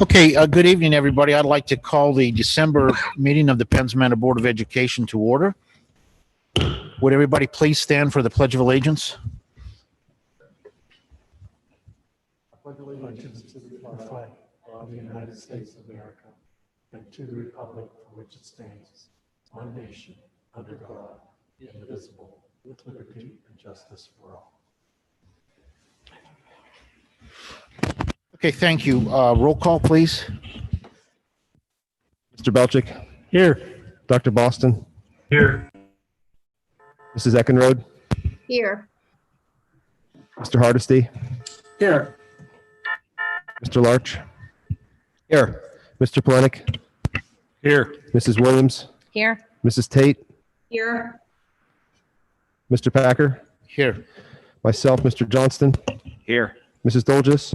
Okay, good evening, everybody. I'd like to call the December meeting of the Penns Manor Board of Education to order. Would everybody please stand for the Pledge of Allegiance? I pledge allegiance to the flag of the United States of America and to the republic for which it stands, one nation, under God, indivisible, with liberty and justice for all. Okay, thank you. Roll call, please. Mr. Belchick. Here. Dr. Boston. Here. Mrs. Eckenrode. Here. Mr. Hardesty. Here. Mr. Larch. Here. Mr. Polenick. Here. Mrs. Williams. Here. Mrs. Tate. Here. Mr. Packer. Here. Myself, Mr. Johnston. Here. Mrs. Dolges.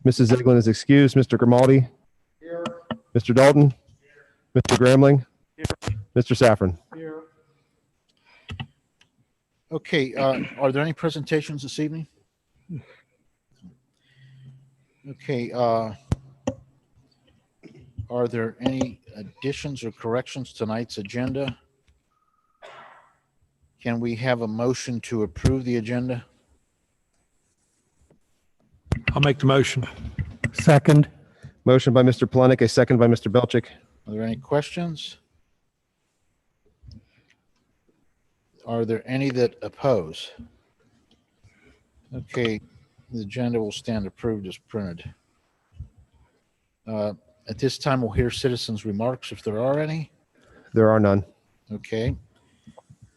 Mrs. Eglin is excused. Mr. Grimaldi. Here. Mr. Dalton. Mr. Gramling. Mr. Saffron. Here. Okay, are there any presentations this evening? Okay, are there any additions or corrections to tonight's agenda? Can we have a motion to approve the agenda? I'll make the motion. Second. Motion by Mr. Polenick, a second by Mr. Belchick. Are there any questions? Are there any that oppose? Okay, the agenda will stand approved as printed. At this time, we'll hear citizens' remarks if there are any. There are none. Okay.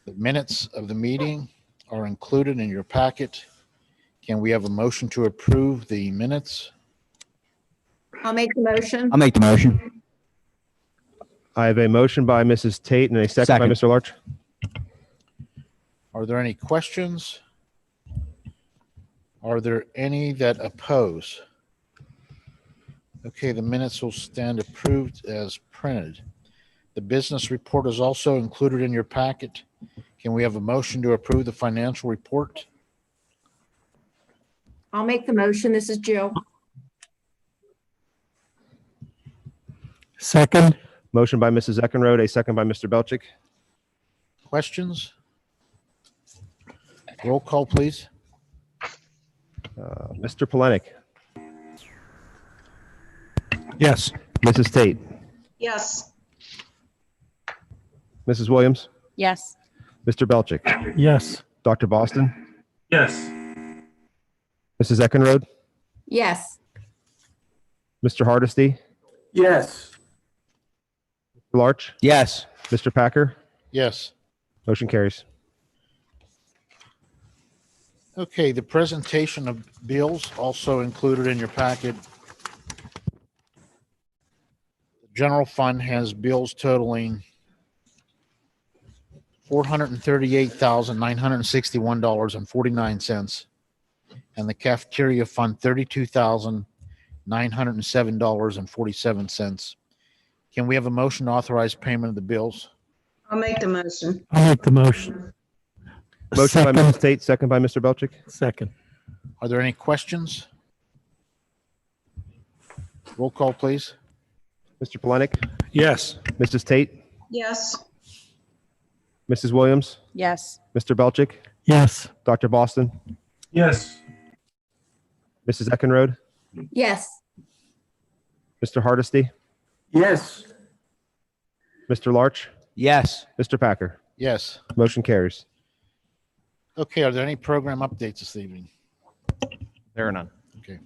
The minutes of the meeting are included in your packet. Can we have a motion to approve the minutes? I'll make the motion. I'll make the motion. I have a motion by Mrs. Tate and a second by Mr. Larch. Are there any questions? Are there any that oppose? Okay, the minutes will stand approved as printed. The business report is also included in your packet. Can we have a motion to approve the financial report? I'll make the motion. This is Jill. Second. Motion by Mrs. Eckenrode, a second by Mr. Belchick. Questions? Roll call, please. Mr. Polenick. Yes. Mrs. Tate. Yes. Mrs. Williams. Yes. Mr. Belchick. Yes. Dr. Boston. Yes. Mrs. Eckenrode. Yes. Mr. Hardesty. Yes. Mr. Larch. Yes. Mr. Packer. Yes. Motion carries. Okay, the presentation of bills also included in your packet. The general fund has bills totaling $438,961.49, and the cafeteria fund $32,907.47. Can we have a motion to authorize payment of the bills? I'll make the motion. I'll make the motion. Motion by Second. Mrs. Tate, second by Mr. Belchick. Second. Are there any questions? Roll call, please. Mr. Polenick. Yes. Mrs. Tate. Yes. Mrs. Williams. Yes. Mr. Belchick. Yes. Dr. Boston. Yes. Mrs. Eckenrode. Yes. Mr. Hardesty. Yes. Mr. Larch. Yes. Mr. Packer. Yes. Motion carries. Okay, are there any program updates this evening? There are none. Okay.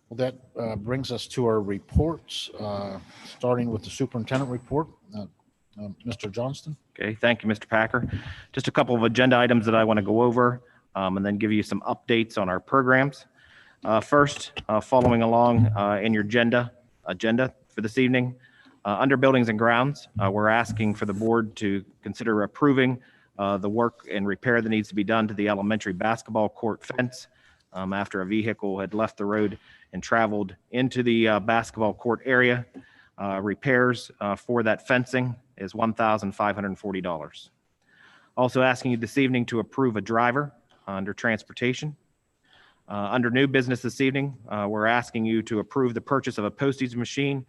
Well, that brings us to our reports, starting with the superintendent report. Mr. Johnston. Okay, thank you, Mr. Packer. Just a couple of agenda items that I want to go over and then give you some updates on our programs. First, following along in your agenda for this evening, under buildings and grounds, we're asking for the board to consider approving the work and repair that needs to be done to the elementary basketball court fence. after a vehicle had left the road and traveled into the basketball court area. Repairs for that fencing is $1,540. Also asking you this evening to approve a driver under transportation. Under new business this evening, we're asking you to approve the purchase of a postage machine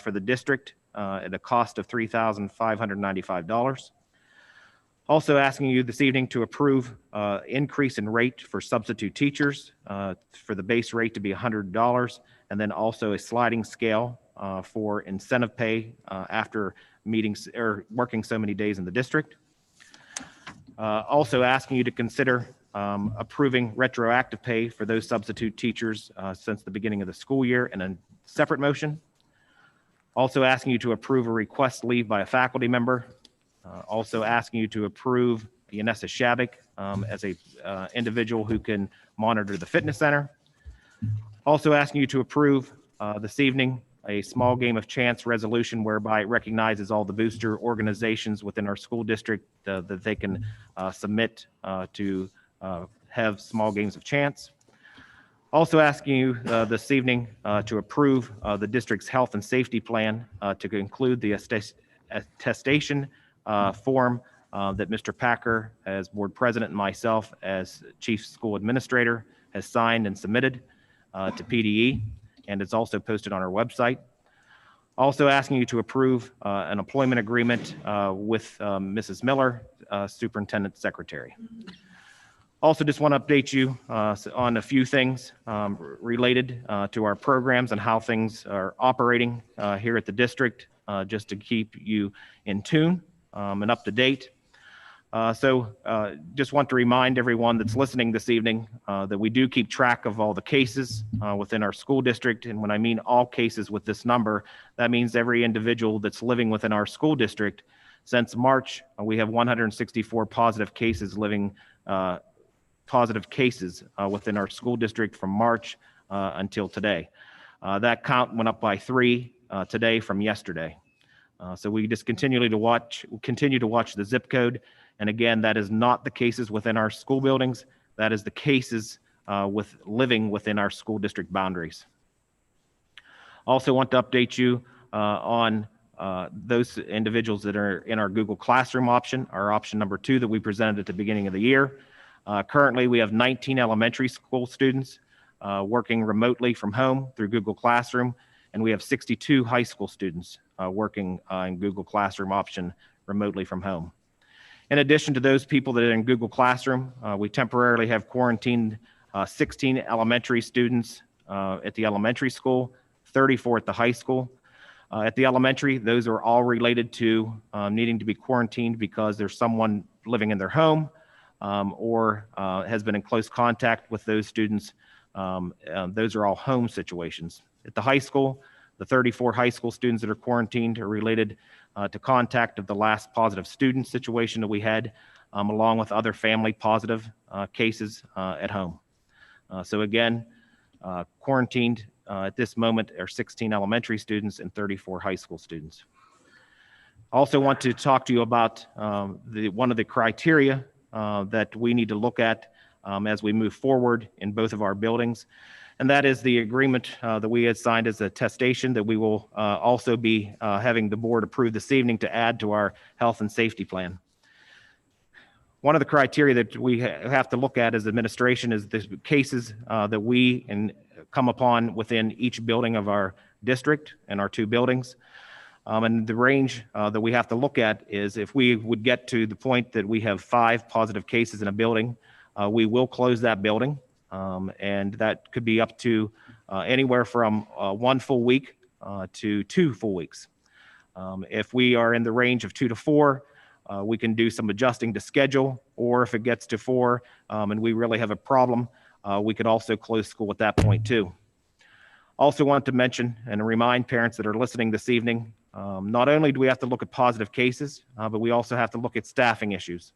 for the district at a cost of $3,595. Also asking you this evening to approve increase in rate for substitute teachers for the base rate to be $100, and then also a sliding scale for incentive pay after meetings or working so many days in the district. Also asking you to consider approving retroactive pay for those substitute teachers since the beginning of the school year in a separate motion. Also asking you to approve a request leave by a faculty member. Also asking you to approve Yanessa Shabik as a individual who can monitor the fitness center. Also asking you to approve this evening a small game of chance resolution whereby it recognizes all the booster organizations within our school district that they can submit to have small games of chance. Also asking you this evening to approve the district's health and safety plan to include the attestation form that Mr. Packer, as board president, and myself as chief school administrator, has signed and submitted to PDE, and it's also posted on our website. Also asking you to approve an employment agreement with Mrs. Miller, superintendent secretary. Also just want to update you on a few things related to our programs and how things are operating here at the district, just to keep you in tune and up to date. Just want to remind everyone that's listening this evening that we do keep track of all the cases within our school district. And when I mean all cases with this number, that means every individual that's living within our school district. Since March, we have 164 positive cases within our school district from March until today. That count went up by 3 today from yesterday. So we just continue to watch the zip code. And again, that is not the cases within our school buildings. That is the cases with living within our school district boundaries. Also want to update you on those individuals that are in our Google Classroom option, our option number 2 that we presented at the beginning of the year. Currently, we have 19 elementary school students working remotely from home through Google Classroom, and we have 62 high school students working in Google Classroom option remotely from home. In addition to those people that are in Google Classroom, we temporarily have quarantined 16 elementary students at the elementary school, 34 at the high school. At the elementary, those are all related to needing to be quarantined because there's someone living in their home or has been in close contact with those students. Those are all home situations. At the high school, the 34 high school students that are quarantined are related to contact of the last positive student situation that we had, along with other family positive cases at home. So again, quarantined at this moment are 16 elementary students and 34 high school students. Also want to talk to you about one of the criteria that we need to look at as we move forward in both of our buildings. And that is the agreement that we had signed as a attestation that we will also be having the board approve this evening to add to our health and safety plan. One of the criteria that we have to look at as administration is the cases that we come upon within each building of our district and our 2 buildings. And the range that we have to look at is if we would get to the point that we have 5 positive cases in a building, we will close that building. And that could be up to anywhere from 1 full week to 2 full weeks. If we are in the range of 2 to 4, we can do some adjusting to schedule, or if it gets to 4 and we really have a problem, we could also close school at that point too. Also want to mention and remind parents that are listening this evening, not only do we have to look at positive cases, but we also have to look at staffing issues.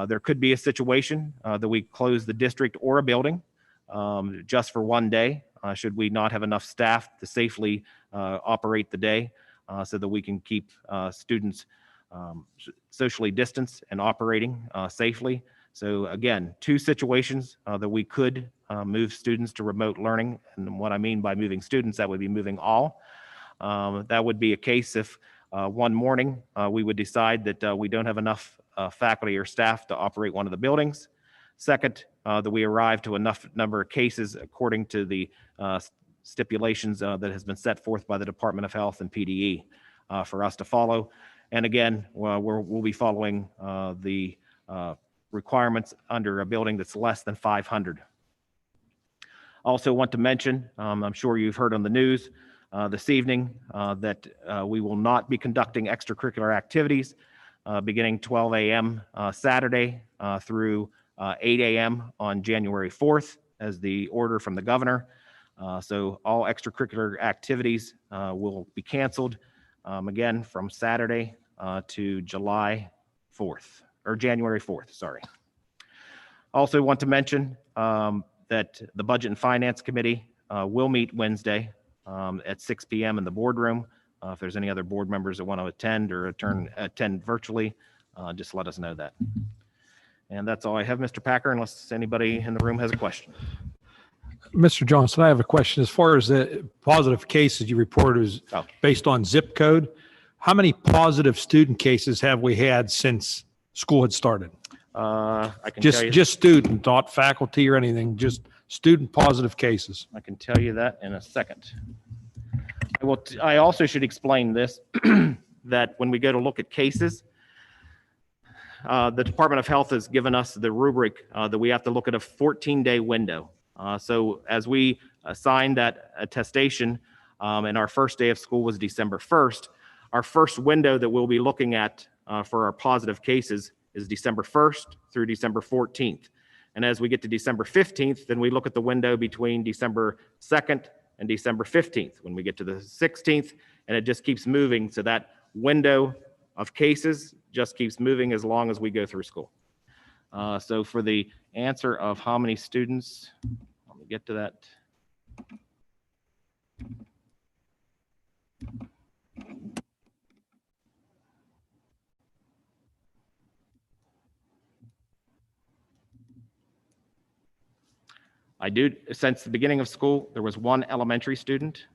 There could be a situation that we close the district or a building just for 1 day, should we not have enough staff to safely operate the day so that we can keep students socially distanced and operating safely. So again, two situations that we could move students to remote learning. And what I mean by moving students, that would be moving all. That would be a case if one morning we would decide that we don't have enough faculty or staff to operate one of the buildings. Second, that we arrive to enough number of cases according to the stipulations that has been set forth by the Department of Health and PDE for us to follow. And again, we'll be following the requirements under a building that's less than 500. Also want to mention, I'm sure you've heard on the news this evening that we will not be conducting extracurricular activities beginning 12 a.m. Saturday through 8 a.m. on January 4th as the order from the governor. So all extracurricular activities will be canceled again from Saturday to July 4th or January 4th, sorry. Also want to mention that the Budget and Finance Committee will meet Wednesday at 6 p.m. in the boardroom. If there's any other board members that want to attend or attend virtually, just let us know that. And that's all I have, Mr. Packer, unless anybody in the room has a question. Mr. Johnson, I have a question. As far as the positive cases you reported is based on zip code, how many positive student cases have we had since school had started? I can tell you, Just student, not faculty or anything, just student positive cases. I can tell you that in a second. I also should explain this, that when we go to look at cases, the Department of Health has given us the rubric that we have to look at a 14-day window. So as we assigned that attestation and our first day of school was December 1st, our first window that we'll be looking at for our positive cases is December 1st through December 14th. And as we get to December 15th, then we look at the window between December 2nd and December 15th. When we get to the 16th, and it just keeps moving. So that window of cases just keeps moving as long as we go through school. So for the answer of how many students, let me get to that. Since the beginning of school, there was one elementary student,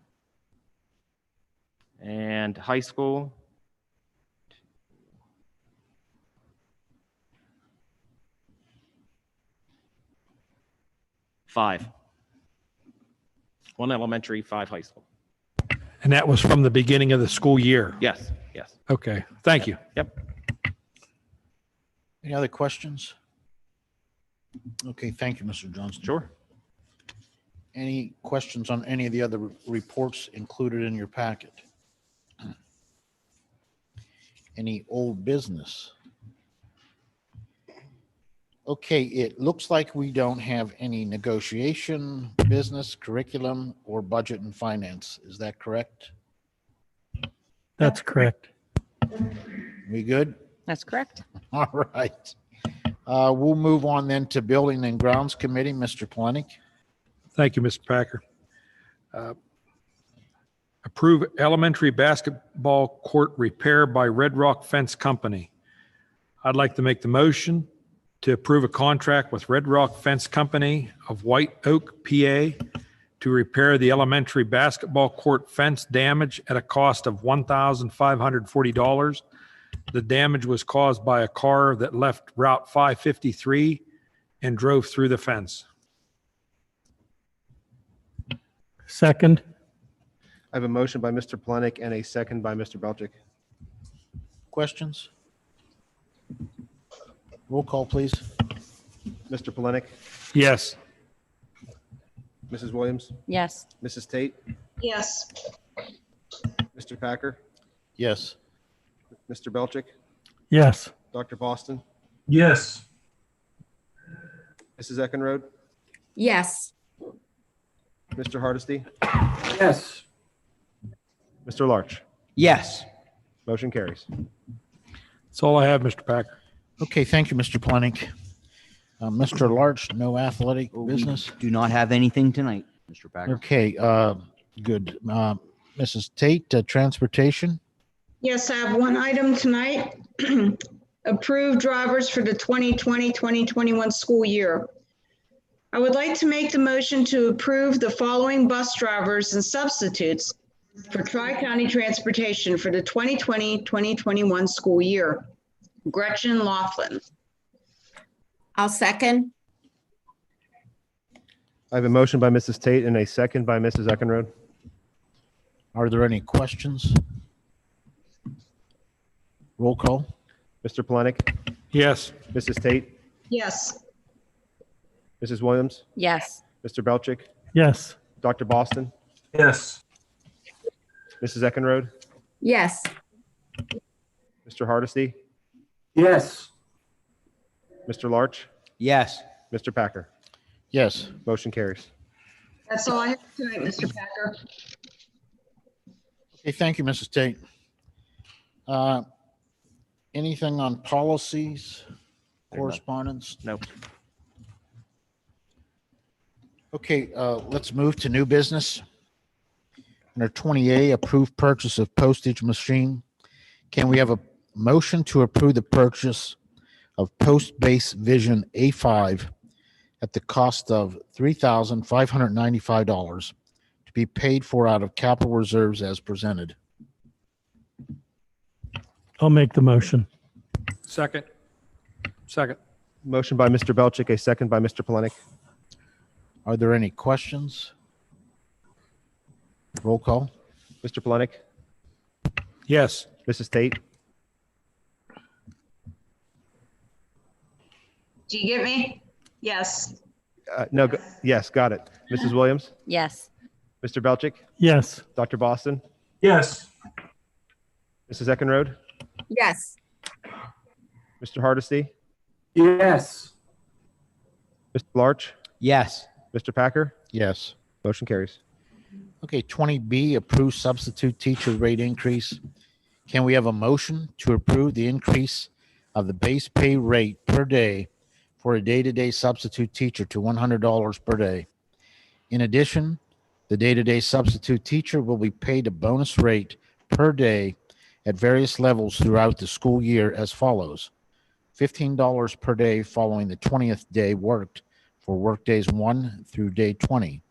and high school, 5. 1 elementary, 5 high school. And that was from the beginning of the school year? Yes, yes. Okay, thank you. Yep. Any other questions? Okay, thank you, Mr. Johnson. Sure. Any questions on any of the other reports included in your packet? Any old business? Okay, it looks like we don't have any negotiation, business, curriculum, or budget and finance. Is that correct? That's correct. We good? That's correct. All right. We'll move on then to Building and Grounds Committee. Mr. Plenick. Thank you, Mr. Packer. Approve elementary basketball court repair by Red Rock Fence Company. I'd like to make the motion to approve a contract with Red Rock Fence Company of White Oak, PA, to repair the elementary basketball court fence damage at a cost of $1,540. The damage was caused by a car that left Route 553 and drove through the fence. Second. I have a motion by Mr. Plenick and a second by Mr. Belchick. Questions? Roll call, please. Mr. Plenick, Yes. Mrs. Williams, Yes. Mrs. Tate, Yes. Mr. Packer, Yes. Mr. Belchick, Yes. Dr. Boston, Yes. Mrs. Eckenrode, Yes. Mr. Hardesty, Yes. Mr. Larch. Yes. Motion carries. That's all I have, Mr. Packer. Okay, thank you, Mr. Plenick. Mr. Larch, no athletic business? Do not have anything tonight, Mr. Packer. Okay, good. Mrs. Tate, transportation? Yes, I have one item tonight. approved drivers for the 2020-2021 school year. I would like to make the motion to approve the following bus drivers and substitutes for Tri-County Transportation for the 2020-2021 school year. Gretchen Laughlin. I'll second. I have a motion by Mrs. Tate and a second by Mrs. Eckenrode. Are there any questions? Roll call. Mr. Polenick, Yes. Mrs. Tate, Yes. Mrs. Williams, Yes. Mr. Belchick, Yes. Dr. Boston, Yes. Mrs. Eckenrode, Yes. Mr. Hardesty, Yes. Mr. Larch, Yes. Mr. Packer. Yes. Motion carries. That's all I have tonight, Mr. Packer. Okay, thank you, Mrs. Tate. Anything on policies, correspondence? Nope. Okay, let's move to new business. Under 20A, approved purchase of postage machine. Can we have a motion to approve the purchase of Post-Base Vision A5 at the cost of $3,595 to be paid for out of capital reserves as presented? I'll make the motion. Second. Second. Motion by Mr. Belchick, a second by Mr. Polenick. Are there any questions? Roll call. Mr. Polenick, Yes. Mrs. Tate, Do you get me? Yes. no, yes, got it. Mrs. Williams, Yes. Mr. Belchick, Yes. Dr. Boston, Yes. Mrs. Eckenrode, Yes. Mr. Hardesty, Yes. Mr. Larch, Yes. Mr. Packer. Yes. Motion carries. Okay, 20B, approved substitute teacher rate increase. Can we have a motion to approve the increase of the base pay rate per day for a day-to-day substitute teacher to $100 per day? In addition, the day-to-day substitute teacher will be paid a bonus rate per day at various levels throughout the school year as follows: $15 per day following the 20th day worked for workdays 1 through day 20.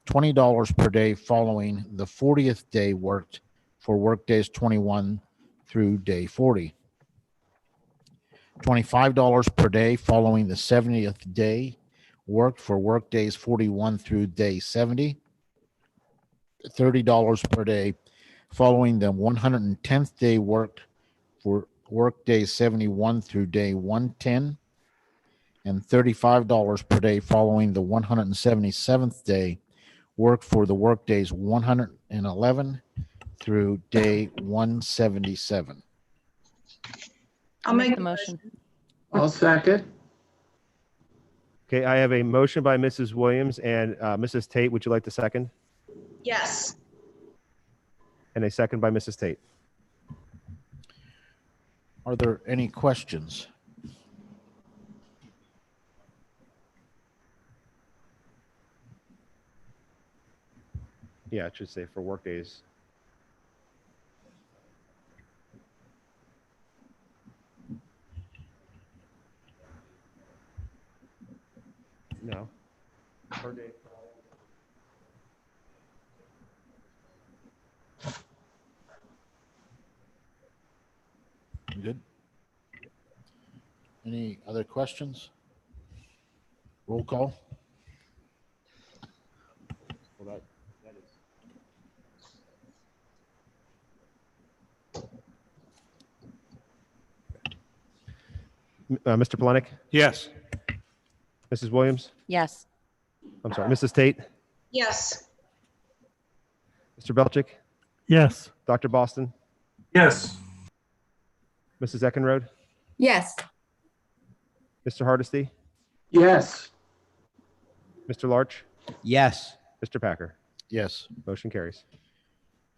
$20 per day following the 40th day worked for workdays 21 through day 40. $25 per day following the 70th day worked for workdays 41 through day 70. $30 per day following the 110th day worked for workdays 71 through day 110. And $35 per day following the 177th day worked for the workdays 111 through day 177. I'll make the motion. I'll second. Okay, I have a motion by Mrs. Williams and Mrs. Tate. Would you like to second? Yes. And a second by Mrs. Tate. Are there any questions? Yeah, it should say for workdays. No. Per day. Good. Any other questions? Roll call. Well, that is. Mr. Polenick, Yes. Mrs. Williams, Yes. I'm sorry, Mrs. Tate, Yes. Mr. Belchick, Yes. Dr. Boston, Yes. Mrs. Eckenrode, Yes. Mr. Hardesty, Yes. Mr. Larch, Yes. Mr. Packer. Yes. Motion carries.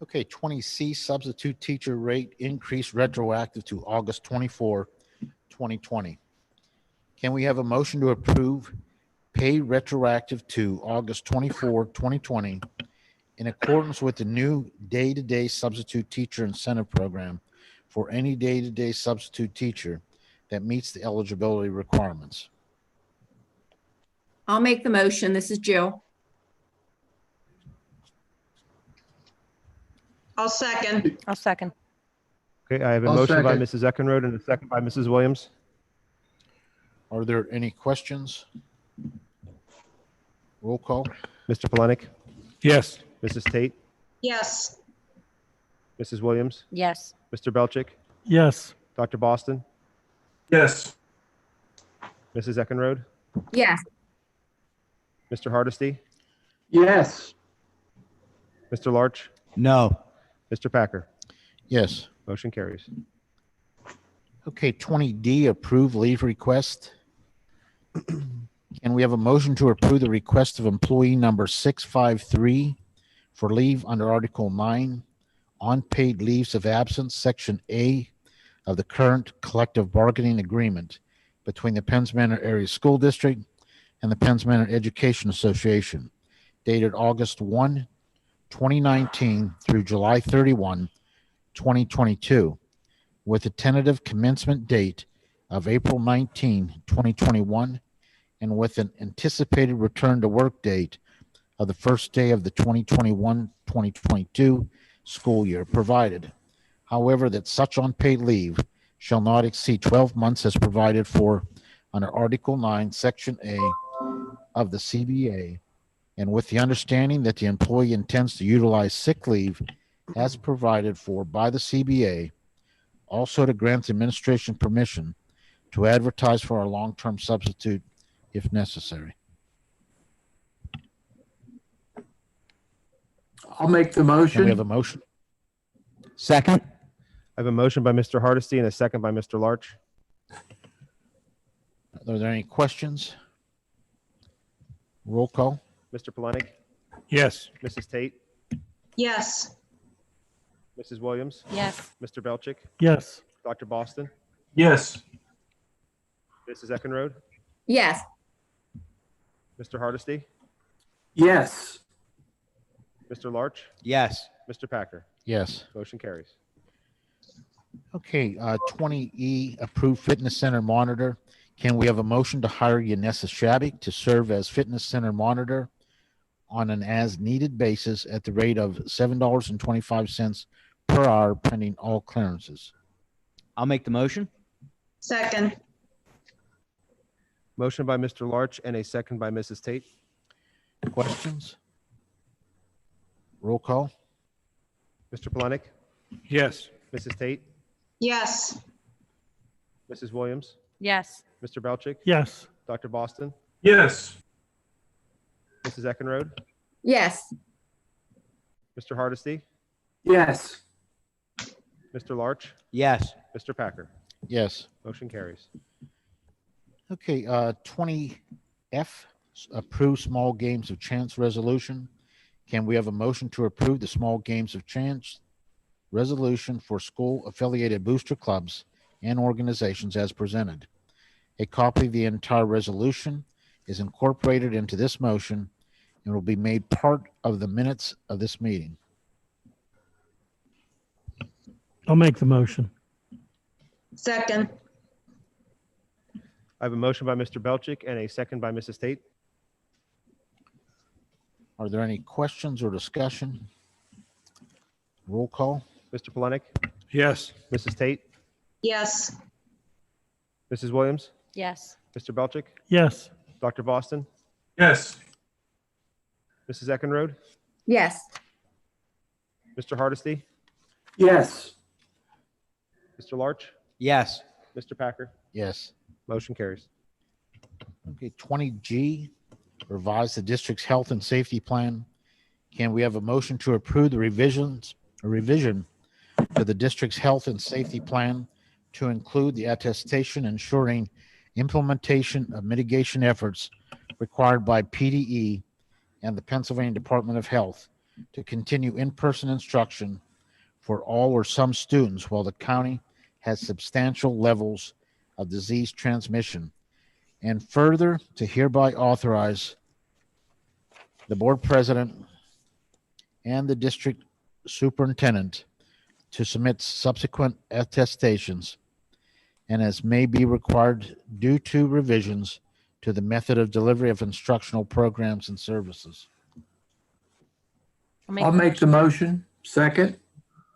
Okay, 20C, substitute teacher rate increase retroactive to August 24, 2020. Can we have a motion to approve pay retroactive to August 24, 2020 in accordance with the new day-to-day substitute teacher incentive program for any day-to-day substitute teacher that meets the eligibility requirements. I'll make the motion. This is Jill. I'll second. I'll second. Okay, I have a I'll motion by second. Mrs. Eckenrode and a second by Mrs. Williams. Are there any questions? Roll call. Mr. Polenick, Yes. Mrs. Tate, Yes. Mrs. Williams, Yes. Mr. Belchick, Yes. Dr. Boston, Yes. Mrs. Eckenrode, Yes. Mr. Hardesty, Yes. Mr. Larch, No. Mr. Packer. Yes. Motion carries. Okay, 20D, approve leave request. Can we have a motion to approve the request of employee number 653 for leave under Article 9, unpaid leaves of absence, Section A of the current collective bargaining agreement between the Penns Manor Area School District and the Penns Manor Education Association, dated August 1, 2019 through July 31, 2022, with a tentative commencement date of April 19, 2021, and with an anticipated return to work date of the first day of the 2021-2022 school year, provided, however, that such unpaid leave shall not exceed 12 months as provided for under Article 9, Section A of the CBA, and with the understanding that the employee intends to utilize sick leave as provided for by the CBA, also to grant the administration permission to advertise for our long-term substitute if necessary. I'll make the Can we have motion. a motion? Second. I have a motion by Mr. Hardesty and a second by Mr. Larch. Are there any questions? Roll call. Mr. Polenick, Yes. Mrs. Tate, Yes. Mrs. Williams, Yes. Mr. Belchick, Yes. Dr. Boston, Yes. Mrs. Eckenrode, Yes. Mr. Hardesty, Yes. Mr. Larch, Yes. Mr. Packer. Yes. Motion carries. Okay, 20E, approved fitness center monitor. Can we have a motion to hire Yanessa Shabik to serve as fitness center monitor on an as-needed basis at the rate of $7.25 per hour pending all clearances? I'll make the motion. Second. Motion by Mr. Larch and a second by Mrs. Tate. Questions? Roll call. Mr. Polenick, Yes. Mrs. Tate, Yes. Mrs. Williams, Yes. Mr. Belchick, Yes. Dr. Boston, Yes. Mrs. Eckenrode, Yes. Mr. Hardesty, Yes. Mr. Larch, Yes. Mr. Packer. Yes. Motion carries. Okay, 20F, approve small games of chance resolution. Can we have a motion to approve the small games of chance resolution for school affiliated booster clubs and organizations as presented? A copy of the entire resolution is incorporated into this motion and will be made part of the minutes of this meeting. I'll make the motion. Second. I have a motion by Mr. Belchick and a second by Mrs. Tate. Are there any questions or discussion? Roll call. Mr. Polenick, Yes. Mrs. Tate, Yes. Mrs. Williams, Yes. Mr. Belchick, Yes. Dr. Boston, Yes. Mrs. Eckenrode, Yes. Mr. Hardesty, Yes. Mr. Larch, Yes. Mr. Packer. Yes. Motion carries. Okay, 20G, revise the district's health and safety plan. Can we have a motion to approve the revision to the district's health and safety plan to include the attestation ensuring implementation of mitigation efforts required by PDE and the Pennsylvania Department of Health to continue in-person instruction for all or some students while the county has substantial levels of disease transmission, and further to hereby authorize the board president and the district superintendent to submit subsequent attestations and as may be required due to revisions to the method of delivery of instructional programs and services. I'll make the motion. Second,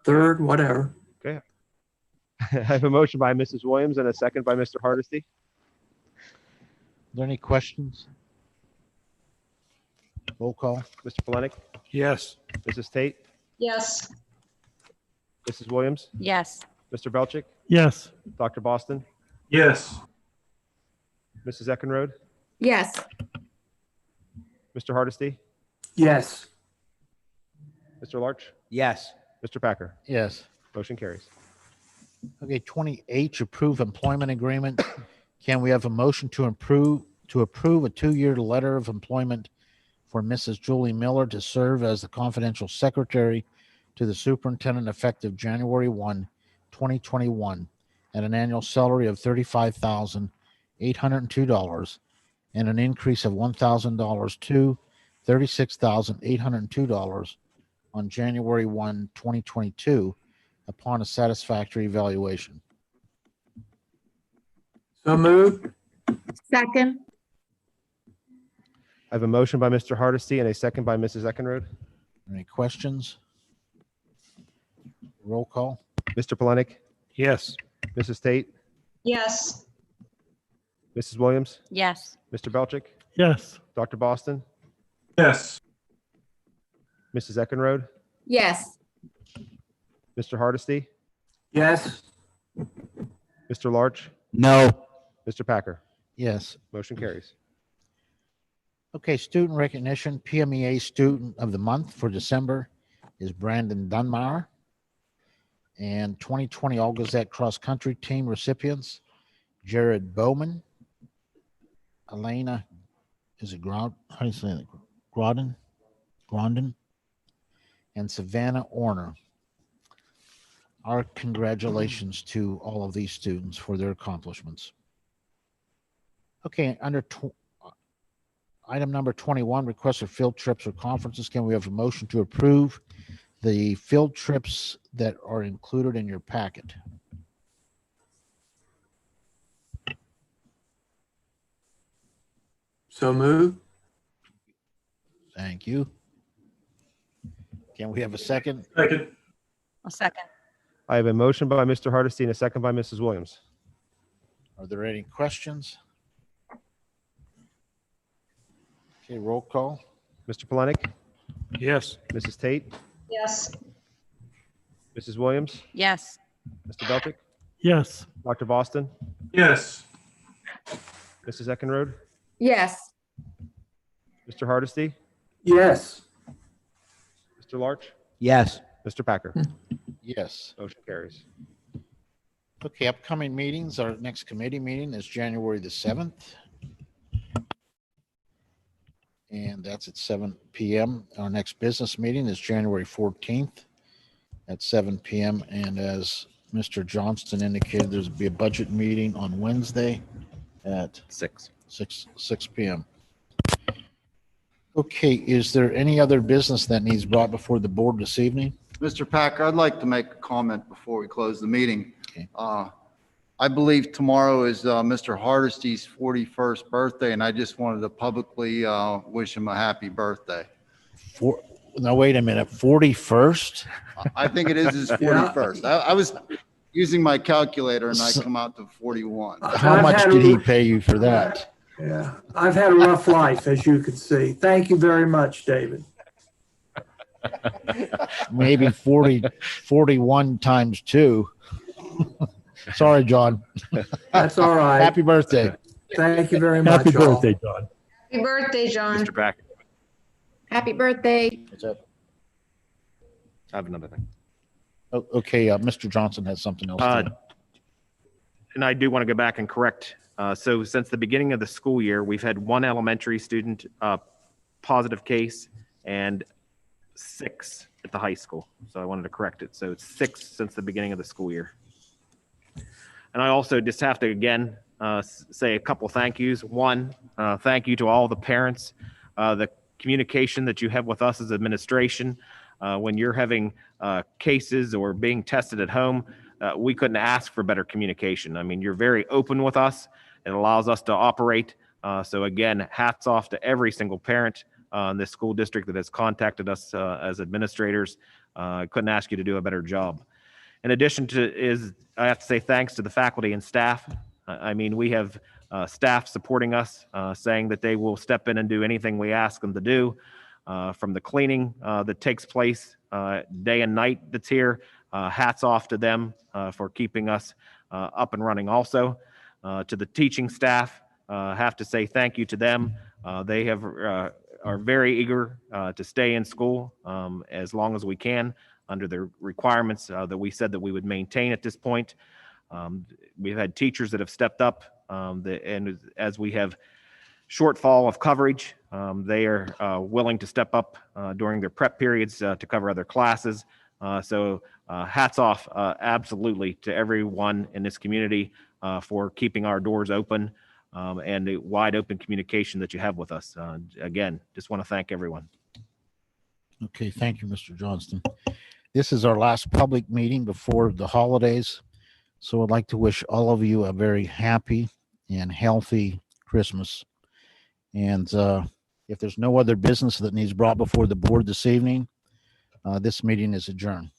third, whatever. I have a motion by Mrs. Williams and a second by Mr. Hardesty. Are there any questions? Roll call. Mr. Polenick, Yes. Mrs. Tate, Yes. Mrs. Williams, Yes. Mr. Belchick, Yes. Dr. Boston, Yes. Mrs. Eckenrode, Yes. Mr. Hardesty, Yes. Mr. Larch, Yes. Mr. Packer. Yes. Motion carries. Okay, 20H, approve employment agreement. Can we have a motion to approve a 2-year letter of employment for Mrs. Julie Miller to serve as the confidential secretary to the superintendent effective January 1, 2021, at an annual salary of $35,802 and an increase of $1,000 to $36,802 on January 1, 2022, upon a satisfactory evaluation. So moved. Second. I have a motion by Mr. Hardesty and a second by Mrs. Eckenrode. Any questions? Roll call. Mr. Polenick, Yes. Mrs. Tate, Yes. Mrs. Williams, Yes. Mr. Belchick, Yes. Dr. Boston, Yes. Mrs. Eckenrode, Yes. Mr. Hardesty, Yes. Mr. Larch, No. Mr. Packer. Yes. Motion carries. Okay, student recognition. PMEA Student of the Month for December is Brandon Dunmar. And 2020 All Gazette Cross Country Team recipients, Jared Bowman, Elena, is it how do you say that? Grondin, and Savannah Orner. Our congratulations to all of these students for their accomplishments. Okay, under item number 21, requests for field trips or conferences. Can we have a motion to approve the field trips that are included in your packet? So moved. Thank you. Can we have a second? Second. A second. I have a motion by Mr. Hardesty and a second by Mrs. Williams. Are there any questions? Okay, roll call. Mr. Polenick, Yes. Mrs. Tate, Yes. Mrs. Williams, Yes. Mr. Belchick, Yes. Dr. Boston, Yes. Mrs. Eckenrode, Yes. Mr. Hardesty, Yes. Mr. Larch, Yes. Mr. Packer. Yes. Motion carries. Okay, upcoming meetings. Our next committee meeting is January the 7th. And that's at 7 p.m. Our next business meeting is January 14th at 7 p.m. And as Mr. Johnston indicated, there's be a budget meeting on Wednesday at 6 p.m. Okay, is there any other business that needs brought before the board this evening? Mr. Packer, I'd like to make a comment before we close the meeting. Okay. I believe tomorrow is Mr. Hardesty's 41st birthday, and I just wanted to publicly wish him a happy birthday. Now, wait a minute, 41st? I think it is his 41st. I was using my calculator, and I come out to 41. How I've much had did a- he pay you for that? Yeah. I've had a rough life, as you can see. Thank you very much, David. Maybe 41 times 2. Sorry, John. That's all right. Happy birthday. Thank you very much. Happy all. birthday, John. Happy birthday, John. Mr. Packer, Happy birthday. I have another thing. Oh, okay, Mr. Johnson has something else. to- And I do want to go back and correct. So since the beginning of the school year, we've had one elementary student positive case and 6 at the high school. So I wanted to correct it. So it's 6 since the beginning of the school year. And I also just have to, again, say a couple thank yous. One, thank you to all the parents, the communication that you have with us as administration, When you're having cases or being tested at home, we couldn't ask for better communication. I mean, you're very open with us. It allows us to operate. So again, hats off to every single parent in this school district that has contacted us as administrators. Couldn't ask you to do a better job. In addition to I have to say thanks to the faculty and staff. I mean, we have staff supporting us, saying that they will step in and do anything we ask them to do, from the cleaning that takes place day and night that's here. Hats off to them for keeping us up and running also. To the teaching staff, have to say thank you to them. They are very eager to stay in school as long as we can under the requirements that we said that we would maintain at this point. We've had teachers that have stepped up, and as we have shortfall of coverage, they are willing to step up during their prep periods to cover other classes. So hats off absolutely to everyone in this community for keeping our doors open and the wide open communication that you have with us. Again, just want to thank everyone. Okay, thank you, Mr. Johnston. This is our last public meeting before the holidays. So I'd like to wish all of you a very happy and healthy Christmas. And if there's no other business that needs brought before the board this evening, this meeting is adjourned.